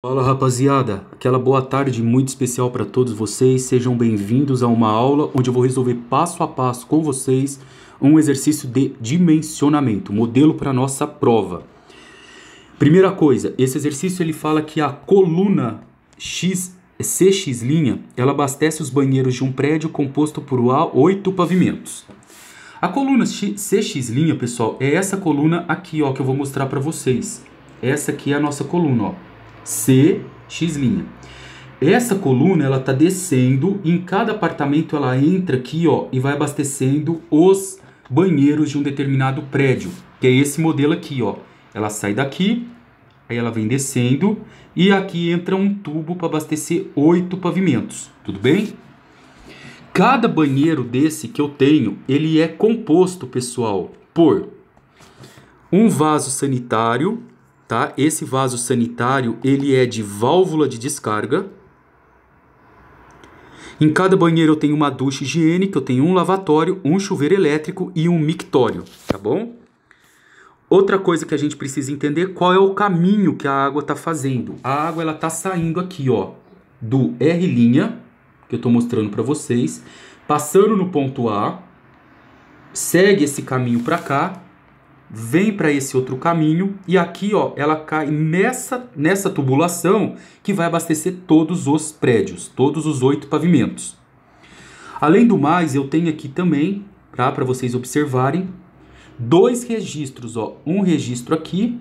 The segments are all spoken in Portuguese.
Fala rapaziada, aquela boa tarde muito especial para todos vocês, sejam bem-vindos a uma aula onde eu vou resolver passo a passo com vocês um exercício de dimensionamento, modelo para nossa prova. Primeira coisa, esse exercício ele fala que a coluna CX', ela abastece os banheiros de um prédio composto por 8 pavimentos. A coluna CX', pessoal, é essa coluna aqui, ó, que eu vou mostrar para vocês. Essa aqui é a nossa coluna, ó. CX'. Essa coluna ela tá descendo, em cada apartamento ela entra aqui, ó, e vai abastecendo os banheiros de um determinado prédio, que é esse modelo aqui, ó. Ela sai daqui, aí ela vem descendo e aqui entra um tubo para abastecer 8 pavimentos, tudo bem? Cada banheiro desse que eu tenho, ele é composto, pessoal, por um vaso sanitário. Tá? Esse vaso sanitário ele é de válvula de descarga. Em cada banheiro eu tenho uma ducha higiênica, eu tenho um lavatório, um chuveiro elétrico e um mictório, tá bom? Outra coisa que a gente precisa entender, qual é o caminho que a água está fazendo. A água ela está saindo aqui, ó, do R', que eu estou mostrando para vocês, passando no ponto A, segue esse caminho para cá, vem para esse outro caminho e aqui, ó, ela cai nessa tubulação que vai abastecer todos os prédios, todos os 8 pavimentos. Além do mais, eu tenho aqui também, para vocês observarem, 2 registros, ó, um registro aqui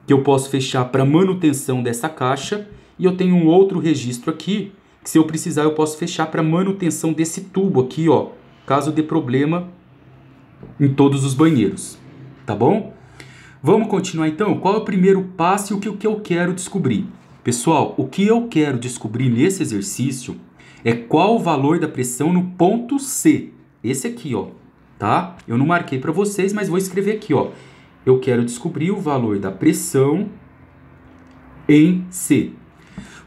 que eu posso fechar para manutenção dessa caixa e eu tenho um outro registro aqui que, se eu precisar, eu posso fechar para manutenção desse tubo aqui, ó, caso dê problema em todos os banheiros. Tá bom? Vamos continuar então? Qual é o primeiro passo e o que eu quero descobrir? Pessoal, o que eu quero descobrir nesse exercício é qual o valor da pressão no ponto C. Esse aqui, ó, tá? Eu não marquei para vocês, mas vou escrever aqui, ó. Eu quero descobrir o valor da pressão em C.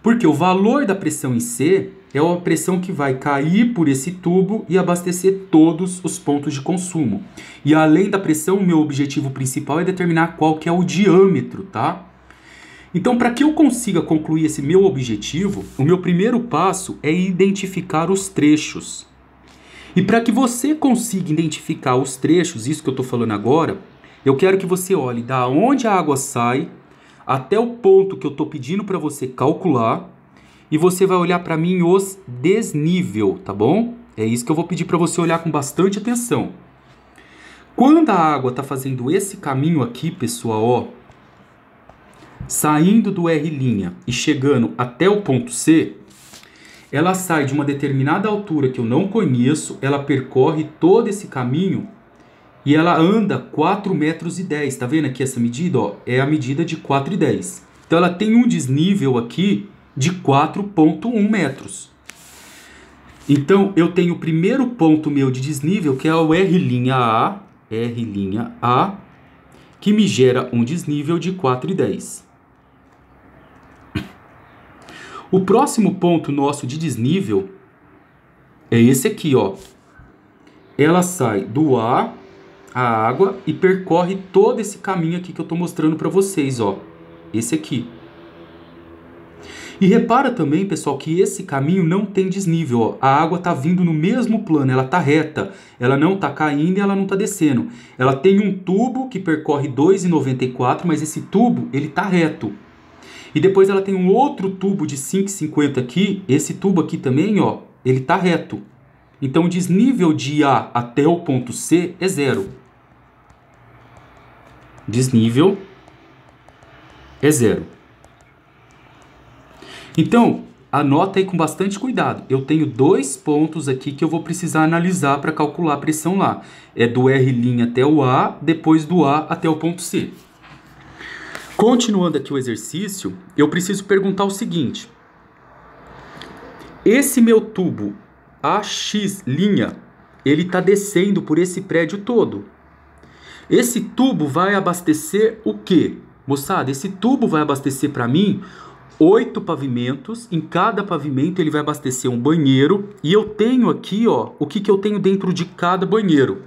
Porque o valor da pressão em C é a pressão que vai cair por esse tubo e abastecer todos os pontos de consumo. E além da pressão, o meu objetivo principal é determinar qual que é o diâmetro, tá? Então, para que eu consiga concluir esse meu objetivo, o meu primeiro passo é identificar os trechos. E para que você consiga identificar os trechos, isso que eu estou falando agora, eu quero que você olhe da onde a água sai até o ponto que eu estou pedindo para você calcular. E você vai olhar para mim os desnível, tá bom? É isso que eu vou pedir para você olhar com bastante atenção. Quando a água está fazendo esse caminho aqui, pessoal, ó, saindo do R' e chegando até o ponto C, ela sai de uma determinada altura que eu não conheço, ela percorre todo esse caminho e ela anda 4,10 metros. Tá vendo aqui essa medida? Ó, é a medida de 4,10. Então ela tem um desnível aqui de 4,1 metros. Então, eu tenho o primeiro ponto meu de desnível, que é o R', que me gera um desnível de 4,10. O próximo ponto nosso de desnível é esse aqui, ó. Ela sai do A, a água, e percorre todo esse caminho aqui que eu estou mostrando para vocês, ó. Esse aqui. E repara também, pessoal, que esse caminho não tem desnível, ó. A água está vindo no mesmo plano, ela está reta. Ela não está caindo e ela não está descendo. Ela tem um tubo que percorre 2,94, mas esse tubo, ele está reto. E depois ela tem um outro tubo de 5,50 aqui. Esse tubo aqui também, ó, ele está reto. Então, o desnível de A até o ponto C é 0. Desnível é 0. Então, anota aí com bastante cuidado. Eu tenho 2 pontos aqui que eu vou precisar analisar para calcular a pressão lá. É do R' até o A, depois do A até o ponto C. Continuando aqui o exercício, eu preciso perguntar o seguinte. Esse meu tubo AX', ele está descendo por esse prédio todo. Esse tubo vai abastecer o quê? Moçada, esse tubo vai abastecer para mim 8 pavimentos, em cada pavimento ele vai abastecer um banheiro, e eu tenho aqui, ó, o que eu tenho dentro de cada banheiro.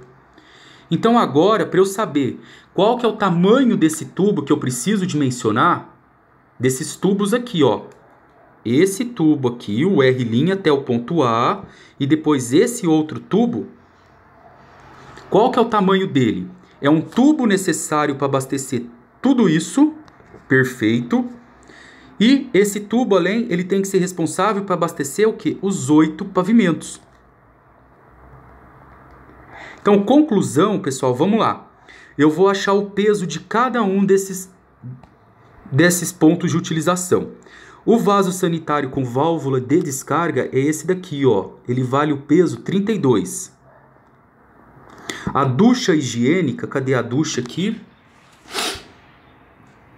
Então agora, para eu saber qual que é o tamanho desse tubo que eu preciso dimensionar, desses tubos aqui, ó. Esse tubo aqui, o R' até o ponto A, e depois esse outro tubo. Qual que é o tamanho dele? É um tubo necessário para abastecer tudo isso, perfeito. E esse tubo, além, ele tem que ser responsável para abastecer o quê? Os 8 pavimentos. Então, conclusão, pessoal, vamos lá. Eu vou achar o peso de cada um desses pontos de utilização. O vaso sanitário com válvula de descarga é esse daqui, ó. Ele vale o peso 32. A ducha higiênica, cadê a ducha aqui?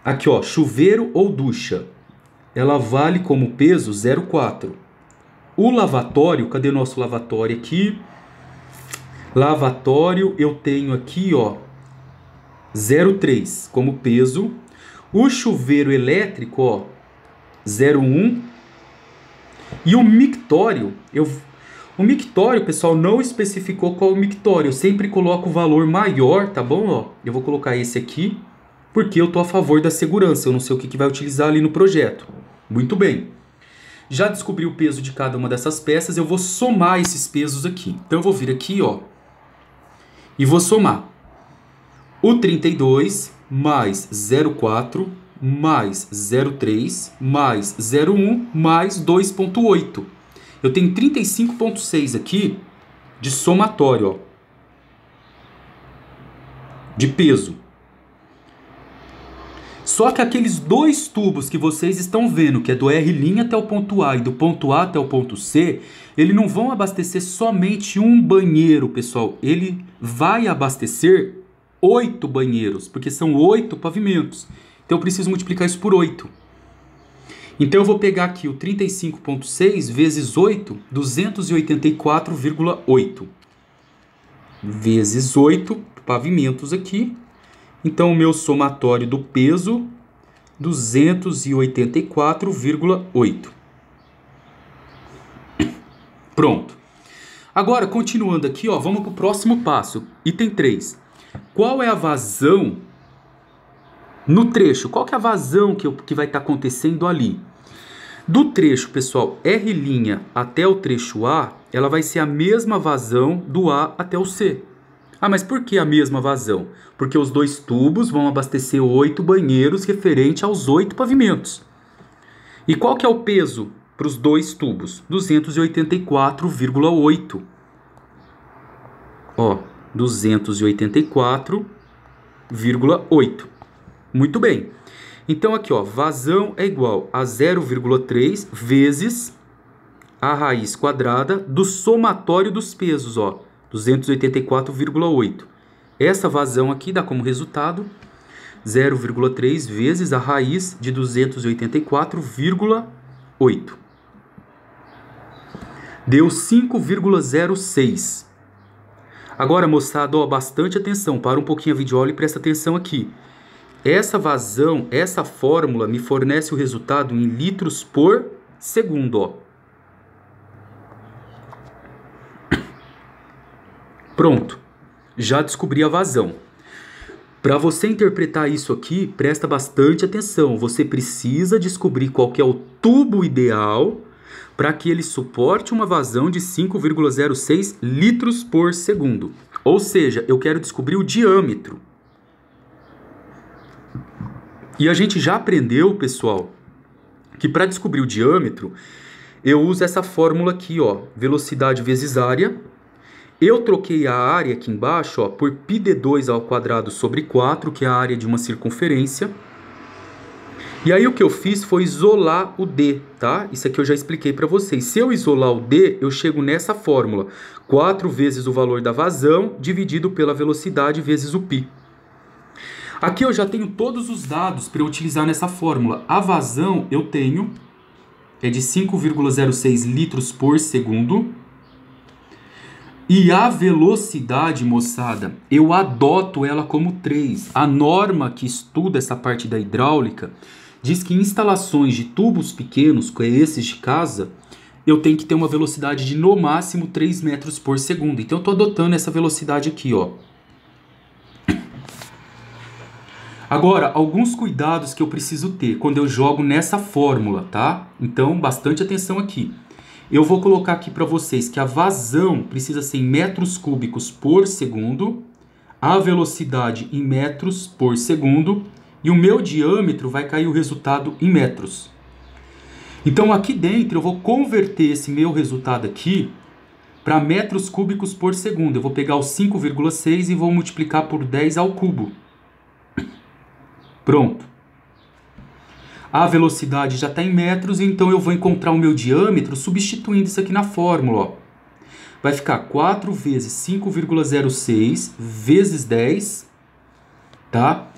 Aqui, ó, chuveiro ou ducha. Ela vale como peso 0,4. O lavatório, cadê nosso lavatório aqui? Lavatório, eu tenho aqui, ó, 0,3 como peso. O chuveiro elétrico, ó, 0,1. E o mictório, o mictório, pessoal, não especificou qual o mictório. Eu sempre coloco o valor maior, tá bom? Ó, eu vou colocar esse aqui, porque eu tô a favor da segurança. Eu não sei o que vai utilizar ali no projeto. Muito bem. Já descobri o peso de cada uma dessas peças, eu vou somar esses pesos aqui. Então eu vou vir aqui, ó, e vou somar. O 32 mais 0,4 mais 0,3 mais 0,1 mais 2,8. Eu tenho 35,6 aqui de somatório, ó, de peso. Só que aqueles dois tubos que vocês estão vendo, que é do R' até o ponto A e do ponto A até o ponto C, eles não vão abastecer somente um banheiro, pessoal. Ele vai abastecer 8 banheiros, porque são 8 pavimentos. Então eu preciso multiplicar isso por 8. Então eu vou pegar aqui o 35,6 vezes 8, 284,8. Vezes 8 pavimentos aqui. Então o meu somatório do peso, 284,8. Pronto. Agora, continuando aqui, ó, vamos para o próximo passo. Item 3. Qual é a vazão no trecho? Qual que é a vazão que vai estar acontecendo ali? Do trecho, pessoal, R' até o trecho A, ela vai ser a mesma vazão do A até o C. Ah, mas por que a mesma vazão? Porque os dois tubos vão abastecer 8 banheiros referente aos 8 pavimentos. E qual que é o peso para os dois tubos? 284,8. Ó, 284,8. Muito bem. Então aqui, ó, vazão é igual a 0,3 vezes a raiz quadrada do somatório dos pesos, ó, 284,8. Essa vazão aqui dá como resultado 0,3 vezes a raiz de 284,8. Deu 5,06. Agora, moçada, ó, bastante atenção. Para um pouquinho a videoaula e presta atenção aqui. Essa vazão, essa fórmula me fornece o resultado em litros por segundo, ó. Pronto. Já descobri a vazão. Para você interpretar isso aqui, presta bastante atenção. Você precisa descobrir qual que é o tubo ideal para que ele suporte uma vazão de 5,06 litros por segundo. Ou seja, eu quero descobrir o diâmetro. E a gente já aprendeu, pessoal, que para descobrir o diâmetro, eu uso essa fórmula aqui, ó, velocidade vezes área. Eu troquei a área aqui embaixo, ó, por πd2 ao quadrado sobre 4, que é a área de uma circunferência. E aí o que eu fiz foi isolar o D, tá? Isso aqui eu já expliquei para vocês. Se eu isolar o D, eu chego nessa fórmula. 4 vezes o valor da vazão, dividido pela velocidade vezes o π. Aqui eu já tenho todos os dados para eu utilizar nessa fórmula. A vazão eu tenho é de 5,06 litros por segundo. E a velocidade, moçada, eu adoto ela como 3. A norma que estuda essa parte da hidráulica diz que em instalações de tubos pequenos, que é esses de casa, eu tenho que ter uma velocidade de no máximo 3 metros por segundo. Então eu estou adotando essa velocidade aqui, ó. Agora, alguns cuidados que eu preciso ter quando eu jogo nessa fórmula, tá? Então, bastante atenção aqui. Eu vou colocar aqui para vocês que a vazão precisa ser em metros cúbicos por segundo, a velocidade em metros por segundo e o meu diâmetro vai cair o resultado em metros. Então, aqui dentro eu vou converter esse meu resultado aqui para metros cúbicos por segundo. Eu vou pegar o 5,6 e vou multiplicar por 10 ao cubo. Pronto. A velocidade já está em metros, então eu vou encontrar o meu diâmetro substituindo isso aqui na fórmula. Ó. Vai ficar 4 vezes 5,06 vezes 10, tá?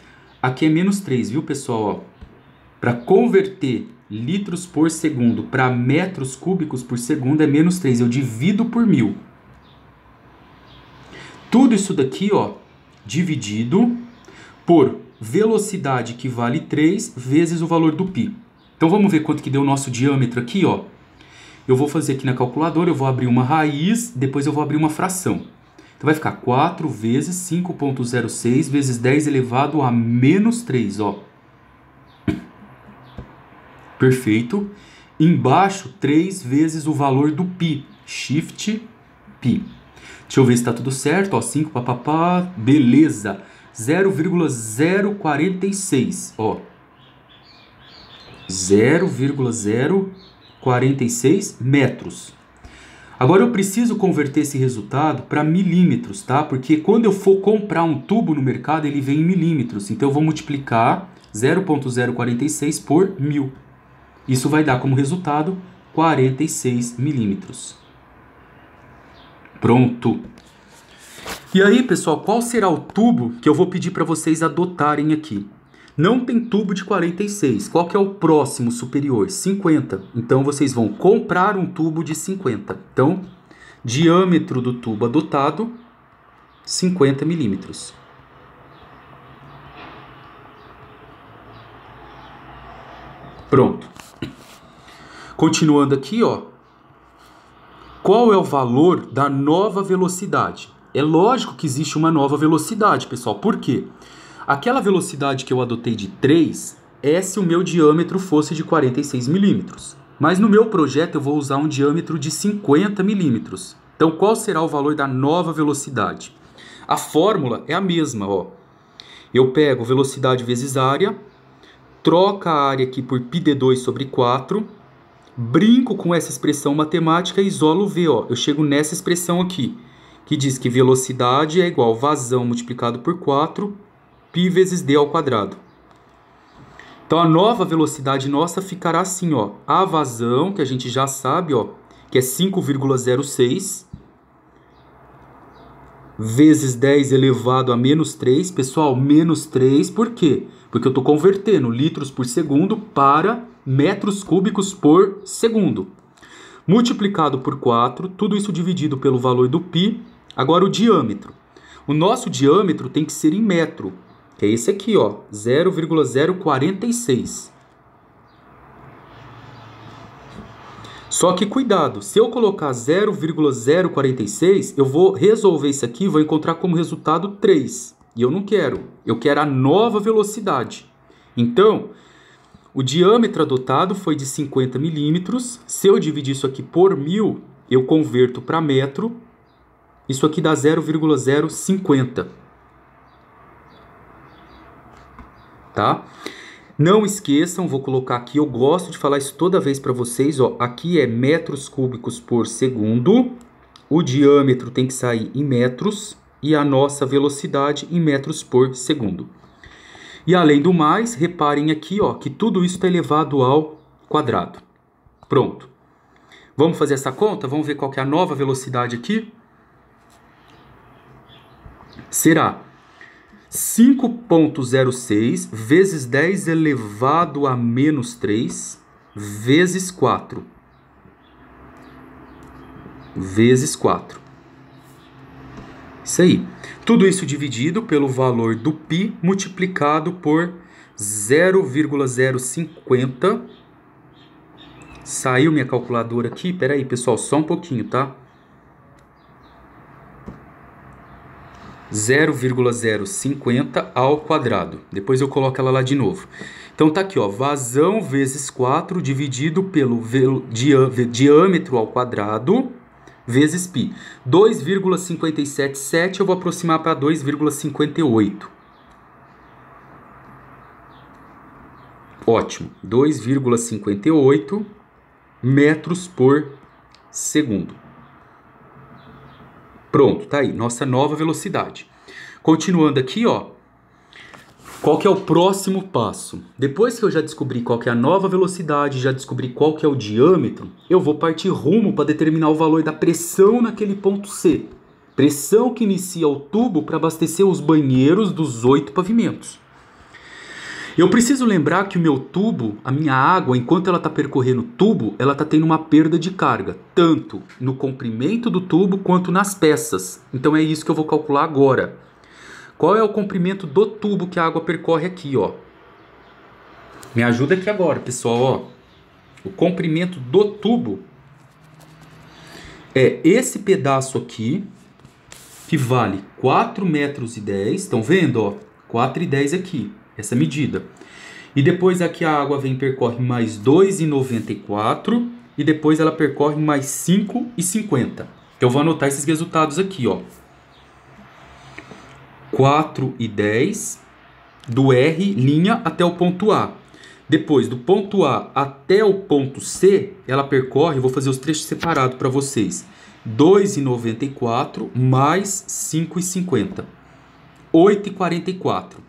Aqui é menos 3, viu, pessoal? Para converter litros por segundo para metros cúbicos por segundo é menos 3. Eu divido por 1000. Tudo isso daqui, ó, dividido por velocidade que vale 3 vezes o valor do π. Então vamos ver quanto que deu o nosso diâmetro aqui, ó. Eu vou fazer aqui na calculadora, eu vou abrir uma raiz, depois eu vou abrir uma fração. Então vai ficar 4 vezes 5,06 vezes 10 elevado a menos 3, ó. Perfeito. Embaixo, 3 vezes o valor do π. Shift π. Deixa eu ver se está tudo certo, ó. 5, papapá, beleza. 0,046, ó. 0,046 metros. Agora eu preciso converter esse resultado para milímetros, tá? Porque quando eu for comprar um tubo no mercado, ele vem em milímetros. Então eu vou multiplicar 0,046 por 1000. Isso vai dar como resultado 46 milímetros. Pronto. E aí, pessoal, qual será o tubo que eu vou pedir para vocês adotarem aqui? Não tem tubo de 46. Qual que é o próximo superior? 50. Então, vocês vão comprar um tubo de 50. Então, diâmetro do tubo adotado, 50 milímetros. Pronto. Continuando aqui, ó. Qual é o valor da nova velocidade? É lógico que existe uma nova velocidade, pessoal. Por quê? Aquela velocidade que eu adotei de 3 é se o meu diâmetro fosse de 46 milímetros. Mas no meu projeto eu vou usar um diâmetro de 50 milímetros. Então qual será o valor da nova velocidade? A fórmula é a mesma, ó. Eu pego velocidade vezes área, troca a área aqui por πd2 sobre 4, brinco com essa expressão matemática e isolo V, ó. Eu chego nessa expressão aqui, que diz que velocidade é igual a vazão multiplicado por 4, π vezes d ao quadrado. Então a nova velocidade nossa ficará assim, ó. A vazão, que a gente já sabe, ó, que é 5,06 vezes 10 elevado a menos 3. Pessoal, menos 3, por quê? Porque eu estou convertendo litros por segundo para metros cúbicos por segundo. Multiplicado por 4, tudo isso dividido pelo valor do π. Agora o diâmetro. O nosso diâmetro tem que ser em metro, que é esse aqui, ó, 0,046. Só que cuidado, se eu colocar 0,046, eu vou resolver isso aqui e vou encontrar como resultado 3. E eu não quero, eu quero a nova velocidade. Então, o diâmetro adotado foi de 50 milímetros. Se eu dividir isso aqui por 1000, eu converto para metro. Isso aqui dá 0,050. Tá? Não esqueçam, vou colocar aqui, eu gosto de falar isso toda vez para vocês, ó. Aqui é metros cúbicos por segundo. O diâmetro tem que sair em metros e a nossa velocidade em metros por segundo. E além do mais, reparem aqui, ó, que tudo isso está elevado ao quadrado. Pronto. Vamos fazer essa conta? Vamos ver qual que é a nova velocidade aqui? Será 5,06 vezes 10 elevado a menos 3 vezes 4. Vezes 4. Isso aí. Tudo isso dividido pelo valor do π multiplicado por 0,050. Saiu minha calculadora aqui. Pera aí, pessoal, só um pouquinho, tá? 0,050 ao quadrado. Depois eu coloco ela lá de novo. Então tá aqui, ó, vazão vezes 4 dividido pelo diâmetro ao quadrado vezes π. 2,577 eu vou aproximar para 2,58. Ótimo. 2,58 metros por segundo. Pronto, tá aí, nossa nova velocidade. Continuando aqui, ó, qual que é o próximo passo? Depois que eu já descobri qual que é a nova velocidade, já descobri qual que é o diâmetro, eu vou partir rumo para determinar o valor da pressão naquele ponto C. Pressão que inicia o tubo para abastecer os banheiros dos 8 pavimentos. Eu preciso lembrar que o meu tubo, a minha água, enquanto ela está percorrendo o tubo, ela está tendo uma perda de carga, tanto no comprimento do tubo quanto nas peças. Então é isso que eu vou calcular agora. Qual é o comprimento do tubo que a água percorre aqui, ó? Me ajuda aqui agora, pessoal, ó. O comprimento do tubo é esse pedaço aqui, que vale 4,10 metros. Estão vendo, ó? 4,10 aqui. Essa medida. E depois aqui a água vem e percorre mais 2,94 e depois ela percorre mais 5,50. Eu vou anotar esses resultados aqui, ó. 4,10 do R' até o ponto A. Depois do ponto A até o ponto C, ela percorre, vou fazer os trechos separados para vocês. 2,94 mais 5,50. 8,44.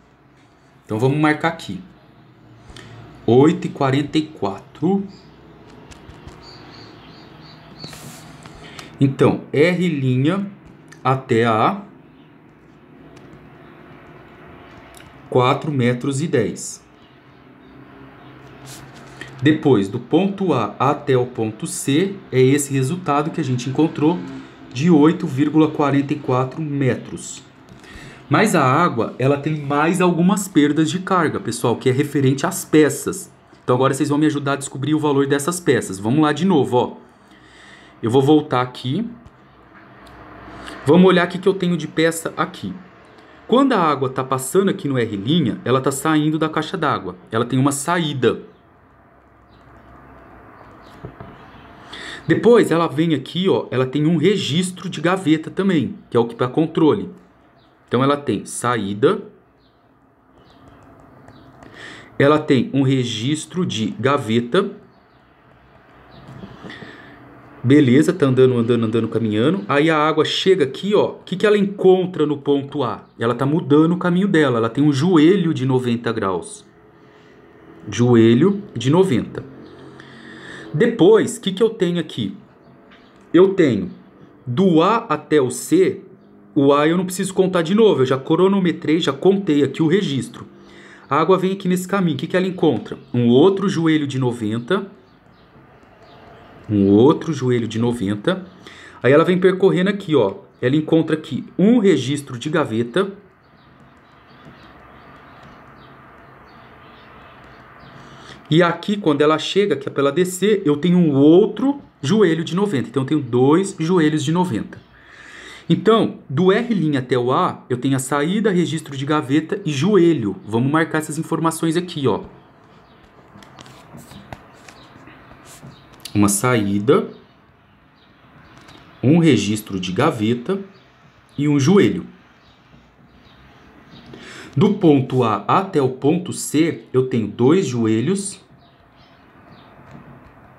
Então vamos marcar aqui. 8,44. Então, R' até A, 4,10 metros. Depois, do ponto A até o ponto C, é esse resultado que a gente encontrou de 8,44 metros. Mas a água, ela tem mais algumas perdas de carga, pessoal, que é referente às peças. Então agora vocês vão me ajudar a descobrir o valor dessas peças. Vamos lá de novo, ó. Eu vou voltar aqui. Vamos olhar o que eu tenho de peça aqui. Quando a água está passando aqui no R', ela está saindo da caixa d'água. Ela tem uma saída. Depois ela vem aqui, ó, ela tem um registro de gaveta também, que é o que para controle. Então ela tem saída, ela tem um registro de gaveta, beleza, tá andando, caminhando, aí a água chega aqui, ó, o que ela encontra no ponto A? Ela tá mudando o caminho dela, ela tem um joelho de 90 graus, joelho de 90. Depois, o que eu tenho aqui? Eu tenho do A até o C. O A eu não preciso contar de novo, eu já cronometrei, já contei aqui o registro. A água vem aqui nesse caminho, o que ela encontra? Um outro joelho de 90. Um outro joelho de 90. Aí ela vem percorrendo aqui, ó. Ela encontra aqui um registro de gaveta. E aqui, quando ela chega, que é para ela descer, eu tenho um outro joelho de 90. Então eu tenho 2 joelhos de 90. Então, do R' até o A, eu tenho a saída, registro de gaveta e joelho. Vamos marcar essas informações aqui, ó. Uma saída, um registro de gaveta e um joelho. Do ponto A até o ponto C, eu tenho 2 joelhos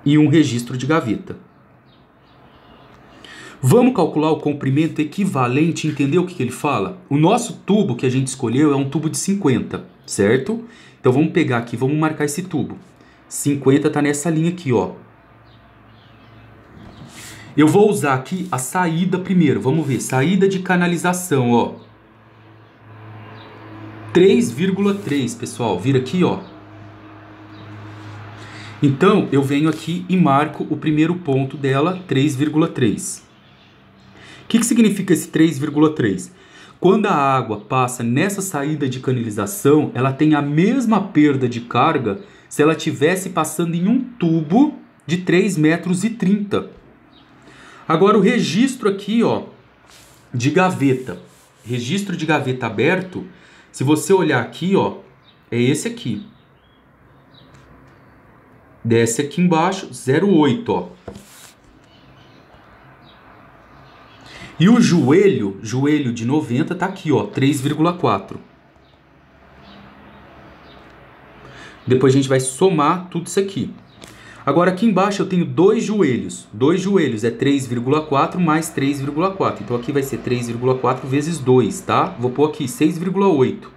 e um registro de gaveta. Vamos calcular o comprimento equivalente, entender o que ele fala? O nosso tubo que a gente escolheu é um tubo de 50, certo? Então vamos pegar aqui, vamos marcar esse tubo. 50 está nessa linha aqui, ó. Eu vou usar aqui a saída primeiro, vamos ver. Saída de canalização, ó. 3,3, pessoal. Vira aqui, ó. Então, eu venho aqui e marco o primeiro ponto dela, 3,3. O que significa esse 3,3? Quando a água passa nessa saída de canalização, ela tem a mesma perda de carga se ela estivesse passando em um tubo de 3,30 metros. Agora o registro aqui, ó, de gaveta. registro de gaveta aberto, se você olhar aqui, ó, é esse aqui. Desce aqui embaixo, 0,8, ó. E o joelho de 90 tá aqui, ó, 3,4. Depois a gente vai somar tudo isso aqui. Agora aqui embaixo eu tenho dois joelhos. Dois joelhos é 3,4 mais 3,4. Então aqui vai ser 3,4 vezes 2, tá? Vou pôr aqui 6,8.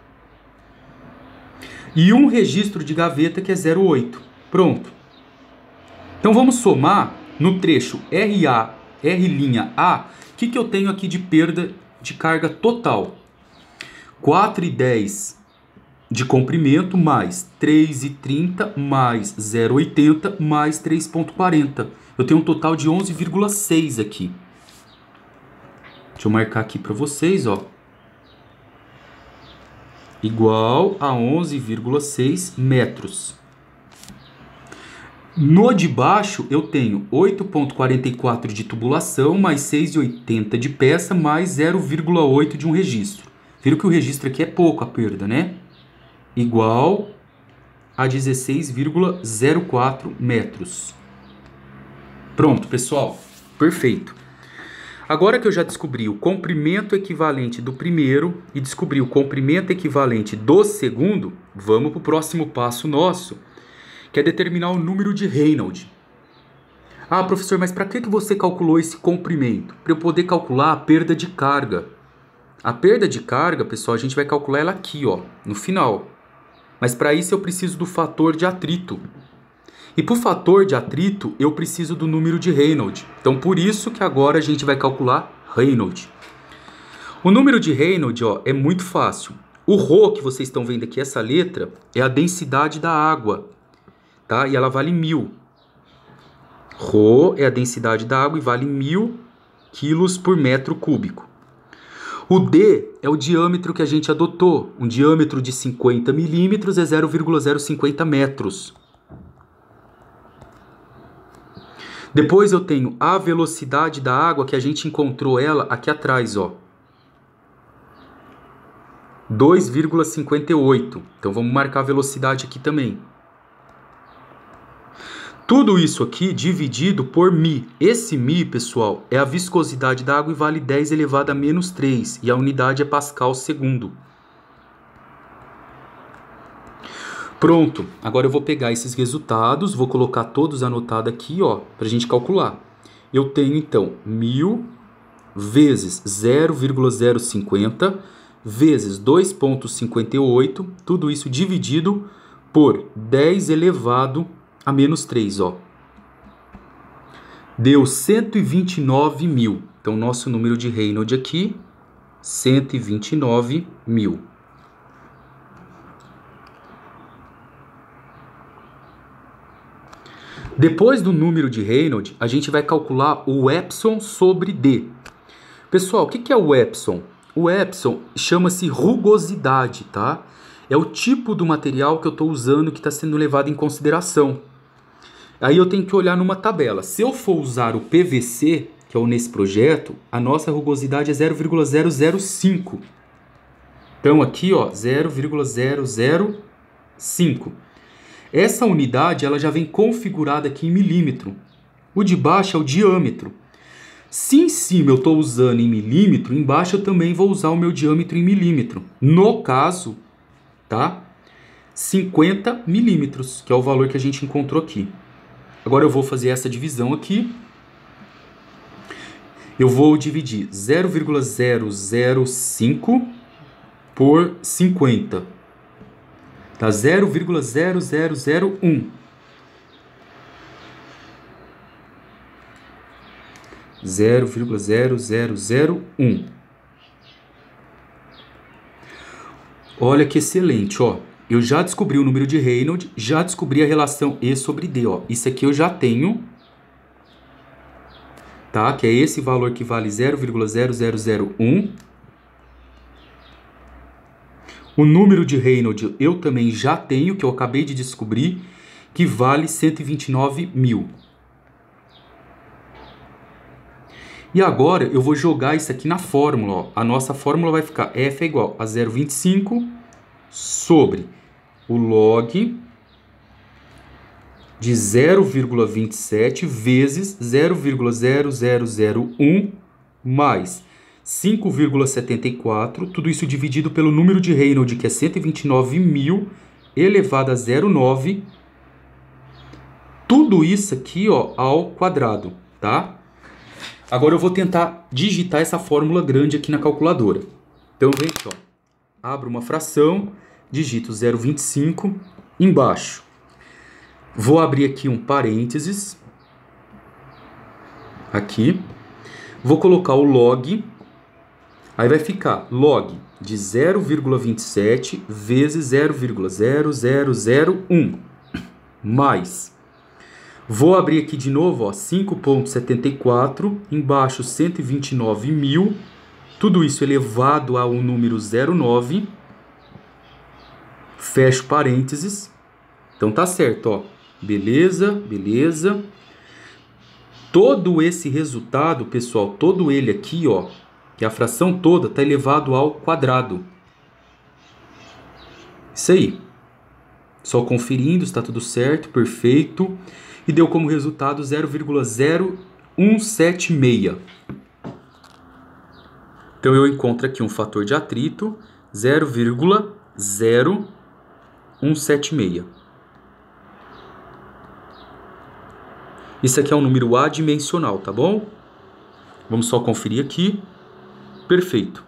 E um registro de gaveta que é 0,8. Pronto. Então vamos somar no trecho RA, R''A, o que eu tenho aqui de perda de carga total? 4,10 de comprimento mais 3,30 mais 0,80 mais 3,40. Eu tenho um total de 11,6 aqui. Deixa eu marcar aqui para vocês, ó. Igual a 11,6 metros. No de baixo eu tenho 8,44 de tubulação mais 6,80 de peça mais 0,8 de um registro. Viram que o registro aqui é pouco a perda, né? Igual a 16,04 metros. Pronto, pessoal. Perfeito. Agora que eu já descobri o comprimento equivalente do primeiro e descobri o comprimento equivalente do segundo, vamos para o próximo passo nosso, que é determinar o número de Reynolds. Ah, professor, mas para que você calculou esse comprimento? Para eu poder calcular a perda de carga. A perda de carga, pessoal, a gente vai calcular ela aqui, ó, no final. Mas para isso eu preciso do fator de atrito. E para o fator de atrito, eu preciso do número de Reynolds. Então, por isso que agora a gente vai calcular Reynolds. O número de Reynolds, ó, é muito fácil. O Rho que vocês estão vendo aqui, essa letra, é a densidade da água. Tá? E ela vale 1000. Rho é a densidade da água e vale 1000 quilos por metro cúbico. O D é o diâmetro que a gente adotou. Um diâmetro de 50 milímetros é 0,050 metros. Depois eu tenho a velocidade da água, que a gente encontrou ela aqui atrás, ó. 2,58. Então vamos marcar a velocidade aqui também. Tudo isso aqui dividido por μ. Esse μ, pessoal, é a viscosidade da água e vale 10 elevado a menos 3. E a unidade é Pascal segundo. Pronto. Agora eu vou pegar esses resultados, vou colocar todos anotados aqui, ó, para a gente calcular. Eu tenho, então, 1000 vezes 0,050 vezes 2,58. Tudo isso dividido por 10 elevado a menos 3, ó. Deu 129 mil. Então, nosso número de Reynolds aqui, 129 mil. Depois do número de Reynolds, a gente vai calcular o Epson sobre D. Pessoal, o que é o Epson? O Epson chama-se rugosidade, tá? É o tipo do material que eu estou usando que está sendo levado em consideração. Aí eu tenho que olhar numa tabela. Se eu for usar o PVC, que é o nesse projeto, a nossa rugosidade é 0,005. Então aqui, ó, 0,005. Essa unidade ela já vem configurada aqui em milímetro. O de baixo é o diâmetro. Se em cima eu estou usando em milímetro, embaixo eu também vou usar o meu diâmetro em milímetro. No caso, tá? 50 milímetros, que é o valor que a gente encontrou aqui. Agora eu vou fazer essa divisão aqui. Eu vou dividir 0,005 por 50. Tá? 0,0001. 0,0001. Olha que excelente, ó. Eu já descobri o número de Reynolds, já descobri a relação E sobre D, ó. Isso aqui eu já tenho, tá? Que é esse valor que vale 0,0001. O número de Reynolds eu também já tenho, que eu acabei de descobrir, que vale 129 mil. E agora eu vou jogar isso aqui na fórmula. Ó. A nossa fórmula vai ficar F é igual a 0,25 sobre o log de 0,27 vezes 0,0001 mais 5,74, tudo isso dividido pelo número de Reynolds, que é 129.000, elevado a 0,9. Tudo isso aqui, ó, ao quadrado, tá? Agora eu vou tentar digitar essa fórmula grande aqui na calculadora. Então vem aqui, ó. Abro uma fração, digito 0,25 embaixo. Vou abrir aqui um parênteses. Aqui. Vou colocar o log. Aí vai ficar log de 0,27 vezes 0,0001 mais. Vou abrir aqui de novo, ó, 5,74, embaixo 129.000, tudo isso elevado ao número 0,9, fecho parênteses, então tá certo, ó, beleza, beleza. Todo esse resultado, pessoal, todo ele aqui, ó, que a fração toda tá elevado ao quadrado. Isso aí. Só conferindo, está tudo certo, perfeito. E deu como resultado 0,0176. Então eu encontro aqui um fator de atrito 0,0176. Isso aqui é um número adimensional, tá bom? Vamos só conferir aqui. Perfeito.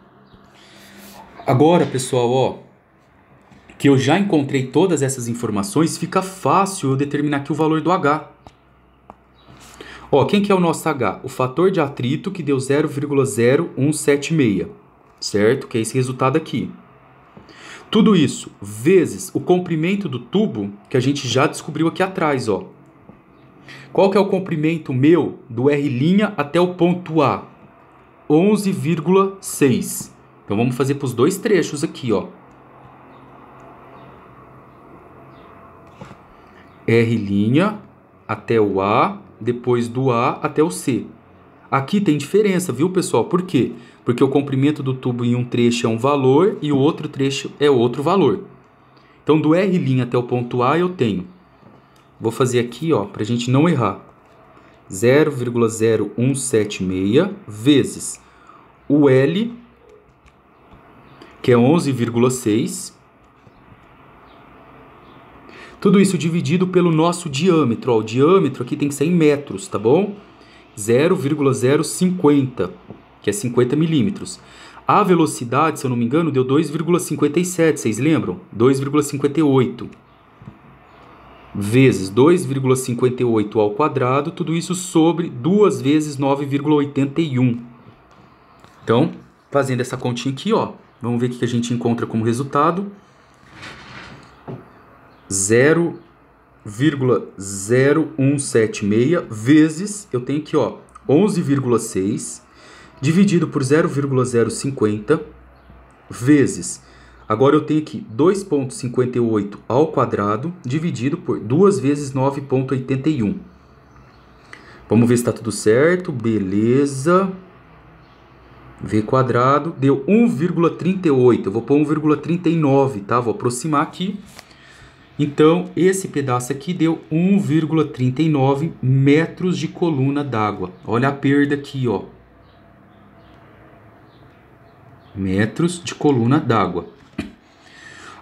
Agora, pessoal, ó, que eu já encontrei todas essas informações, fica fácil eu determinar aqui o valor do H. Ó, quem que é o nosso H? O fator de atrito que deu 0,0176, certo? Que é esse resultado aqui. Tudo isso vezes o comprimento do tubo, que a gente já descobriu aqui atrás, ó. Qual que é o comprimento meu do R' até o ponto A? 11,6. Então vamos fazer para os dois trechos aqui, ó. R' até o A, depois do A até o C. Aqui tem diferença, viu, pessoal? Por quê? Porque o comprimento do tubo em um trecho é um valor e o outro trecho é outro valor. Então, do R' até o ponto A eu tenho. Vou fazer aqui, ó, para a gente não errar. 0,0176 vezes o L, que é 11,6. Tudo isso dividido pelo nosso diâmetro. Ó, o diâmetro aqui tem que ser em metros, tá bom? 0,050, que é 50 milímetros. A velocidade, se eu não me engano, deu 2,57, vocês lembram? 2,58. Vezes 2,58 ao quadrado, tudo isso sobre 2 vezes 9,81. Então, fazendo essa continha aqui, ó, vamos ver o que a gente encontra como resultado. 0,0176 vezes, eu tenho aqui, ó, 11,6 dividido por 0,050 vezes, agora eu tenho aqui 2,58 ao quadrado dividido por 2 vezes 9,81. Vamos ver se está tudo certo, beleza. V quadrado deu 1,38, eu vou pôr 1,39, tá? Vou aproximar aqui. Então, esse pedaço aqui deu 1,39 metros de coluna d'água. Olha a perda aqui, ó. Metros de coluna d'água.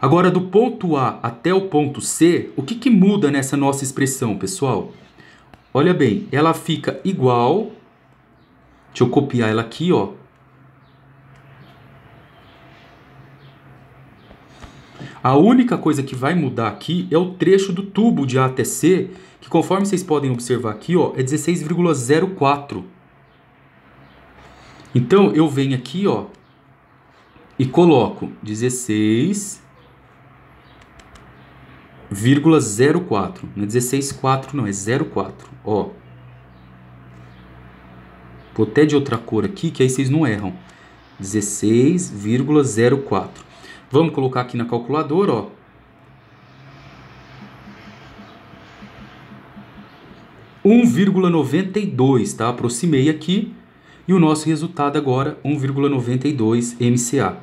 Agora, do ponto A até o ponto C, o que muda nessa nossa expressão, pessoal? Olha bem, ela fica igual. Deixa eu copiar ela aqui, ó. A única coisa que vai mudar aqui é o trecho do tubo de A até C, que conforme vocês podem observar aqui, ó, é 16,04. Então, eu venho aqui, ó, e coloco 16,04. Não é 16,4, não, é 0,4. Ó. Vou até de outra cor aqui, que aí vocês não erram. 16,04. Vamos colocar aqui na calculadora, ó. 1,92, tá? Aproximei aqui. E o nosso resultado agora, 1,92 MCA.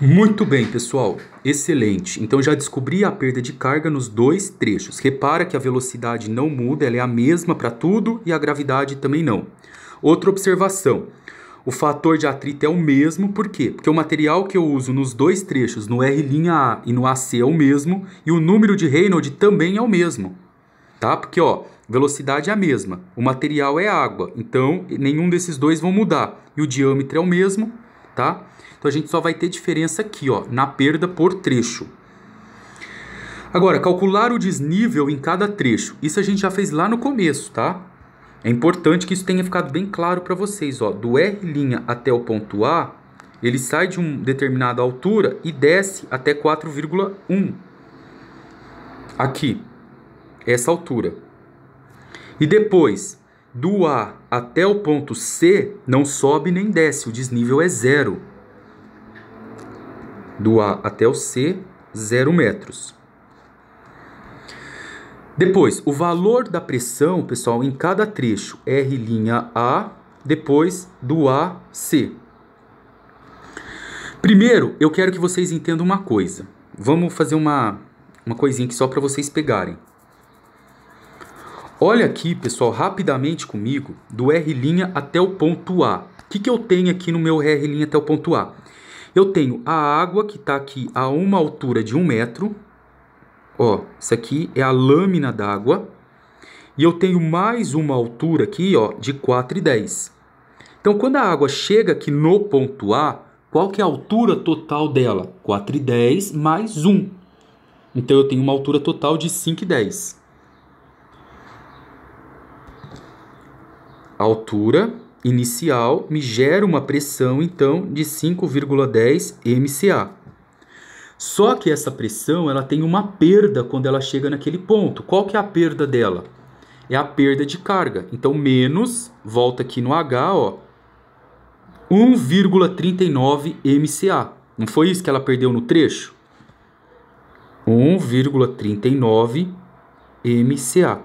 Muito bem, pessoal. Excelente. Então já descobri a perda de carga nos dois trechos. Repara que a velocidade não muda, ela é a mesma para tudo e a gravidade também não. Outra observação. O fator de atrito é o mesmo, por quê? Porque o material que eu uso nos dois trechos, no R'(A) e no AC é o mesmo, e o número de Reynolds também é o mesmo, tá? Porque, ó, velocidade é a mesma, o material é água, então nenhum desses dois vão mudar, e o diâmetro é o mesmo, tá? Então a gente só vai ter diferença aqui, ó, na perda por trecho. Agora, calcular o desnível em cada trecho, isso a gente já fez lá no começo, tá? É importante que isso tenha ficado bem claro para vocês, ó. Do R' até o ponto A, ele sai de uma determinada altura e desce até 4,1. Aqui, essa altura. E depois, do A até o ponto C, não sobe nem desce, o desnível é 0. Do A até o C, 0 metros. Depois, o valor da pressão, pessoal, em cada trecho, R'(A), depois do A, C. Primeiro, eu quero que vocês entendam uma coisa. Vamos fazer uma coisinha aqui só para vocês pegarem. Olha aqui, pessoal, rapidamente comigo, do R' até o ponto A. O que eu tenho aqui no meu R' até o ponto A? Eu tenho a água que está aqui a uma altura de 1 metro. Ó, isso aqui é a lâmina d'água. E eu tenho mais uma altura aqui, ó, de 4,10. Então, quando a água chega aqui no ponto A, qual que é a altura total dela? 4,10 mais 1. Então, eu tenho uma altura total de 5,10. A altura inicial me gera uma pressão, então, de 5,10 MCA. Só que essa pressão, ela tem uma perda quando ela chega naquele ponto. Qual que é a perda dela? É a perda de carga. Então, menos, volta aqui no H, ó, 1,39 MCA. Não foi isso que ela perdeu no trecho? 1,39 MCA.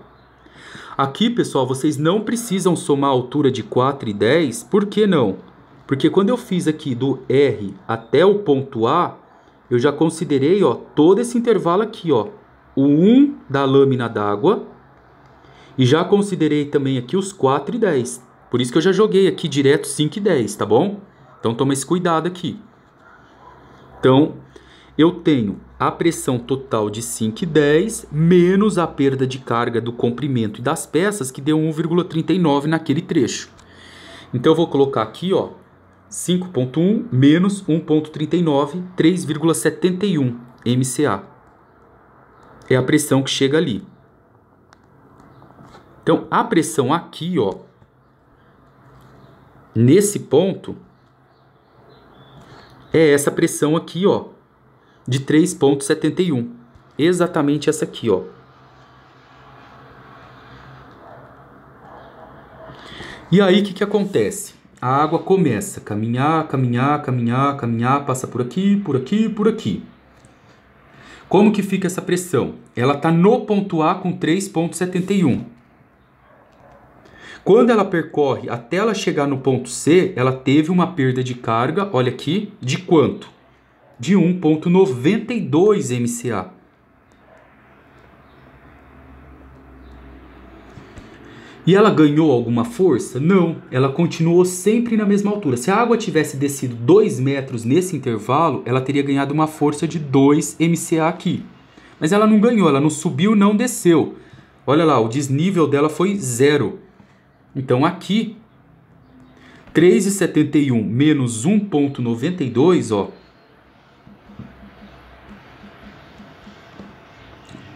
Aqui, pessoal, vocês não precisam somar a altura de 4,10. Por que não? Porque quando eu fiz aqui do R até o ponto A, eu já considerei, ó, todo esse intervalo aqui, ó, o 1 da lâmina d'água, e já considerei também aqui os 4,10. Por isso que eu já joguei aqui direto 5,10, tá bom? Então toma esse cuidado aqui. Então, eu tenho a pressão total de 5,10 menos a perda de carga do comprimento e das peças, que deu 1,39 naquele trecho. Então eu vou colocar aqui, ó, 5,1 menos 1,39, 3,71 MCA. É a pressão que chega ali. Então, a pressão aqui, ó, nesse ponto, é essa pressão aqui, ó, de 3,71. Exatamente essa aqui, ó. E aí, o que acontece? A água começa a caminhar, caminhar, caminhar, caminhar, passa por aqui, por aqui, por aqui. Como que fica essa pressão? Ela está no ponto A com 3,71. Quando ela percorre até ela chegar no ponto C, ela teve uma perda de carga, olha aqui, de quanto? De 1,92 MCA. E ela ganhou alguma força? Não, ela continuou sempre na mesma altura. Se a água tivesse descido 2 metros nesse intervalo, ela teria ganhado uma força de 2 MCA aqui. Mas ela não ganhou, ela não subiu, não desceu. Olha lá, o desnível dela foi 0. Então aqui, 3,71 menos 1,92, ó,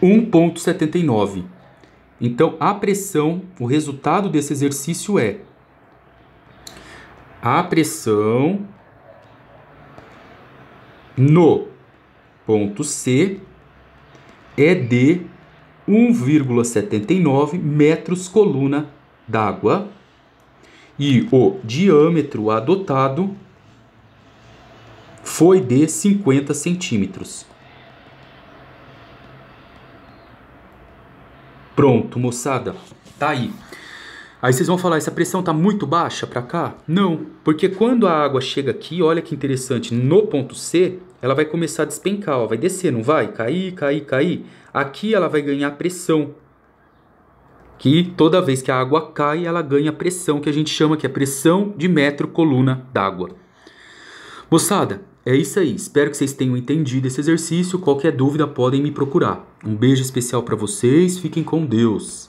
1,79. Então, a pressão, o resultado desse exercício é a pressão no ponto C é de 1,79 metros coluna d'água e o diâmetro adotado foi de 50 centímetros. Pronto, moçada, tá aí. Aí vocês vão falar, essa pressão tá muito baixa pra cá? Não, porque quando a água chega aqui, olha que interessante, no ponto C, ela vai começar a despencar, ó, vai descer, não vai? Cair, cair, cair. Aqui ela vai ganhar pressão. Que toda vez que a água cai, ela ganha pressão, que a gente chama que é pressão de metro coluna d'água. Moçada, é isso aí. Espero que vocês tenham entendido esse exercício. Qualquer dúvida podem me procurar. Um beijo especial para vocês. Fiquem com Deus.